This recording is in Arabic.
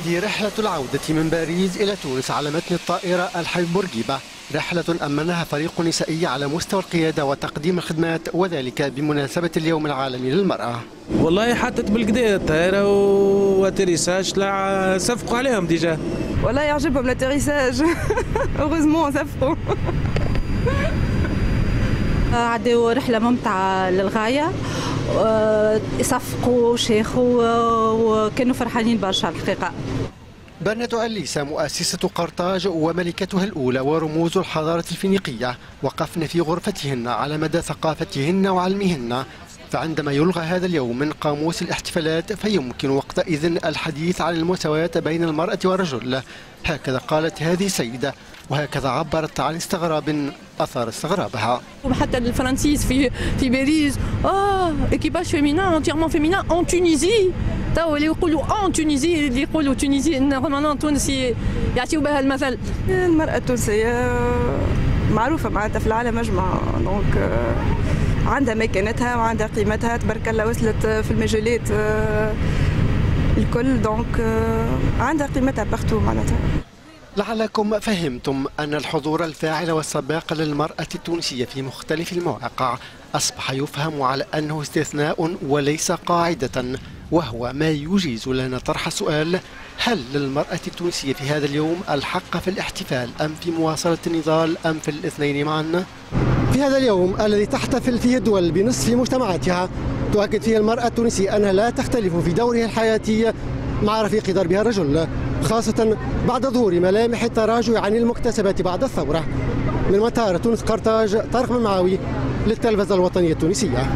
هذه رحلة العودة من باريس إلى تونس على متن الطائرة الحبيب بورقيبة، رحلة أمنها فريق نسائي على مستوى القيادة وتقديم الخدمات، وذلك بمناسبة اليوم العالمي للمرأة. والله حطت بالكدا الطائرة واتريساج لا صفقوا عليهم ديجا. والله يعجبهم الاتريساج اوغوزمون صفقوا. عدوا رحلة ممتعة للغاية، صفقوا شيخوا وكانوا فرحانين برشا الحقيقة. برنة أليسا مؤسسة قرطاج وملكتها الأولى ورموز الحضارة الفينيقية وقفن في غرفتهن على مدى ثقافتهن وعلمهن، فعندما يلغى هذا اليوم من قاموس الاحتفالات فيمكن وقتئذ الحديث عن المساواة بين المرأة والرجل. هكذا قالت هذه السيدة، وهكذا عبرت عن استغراب أثار استغرابها. حتى الفرنسيس في باريس ايكيباج فيمينا انتيرمون فيمينا اون تونيزي، تو اللي يقولوا اون تونيزي اللي يقولوا تونيزي نورمالمون تونسي يعطيو بها المثل. المرأة التونسية معروفة معناتها في العالم أجمع، دونك عندها مكانتها وعندها قيمتها تبارك الله، وصلت في المجالات الكل، دونك عندها قيمتها بارتو معناتها. لعلكم فهمتم أن الحضور الفاعل والسباق للمرأة التونسية في مختلف المواقع أصبح يفهم على أنه استثناء وليس قاعدة، وهو ما يجيز لنا طرح السؤال: هل للمرأة التونسية في هذا اليوم الحق في الاحتفال أم في مواصلة النضال أم في الاثنين معا؟ في هذا اليوم الذي تحتفل فيه الدول بنصف مجتمعاتها، تؤكد فيه المرأة التونسية أنها لا تختلف في دورها الحياتي مع رفيق دربها الرجل، خاصة بعد ظهور ملامح التراجع عن المكتسبات بعد الثورة. من مطار تونس قرطاج، طارق ممعاوي للتلفزة الوطنية التونسية.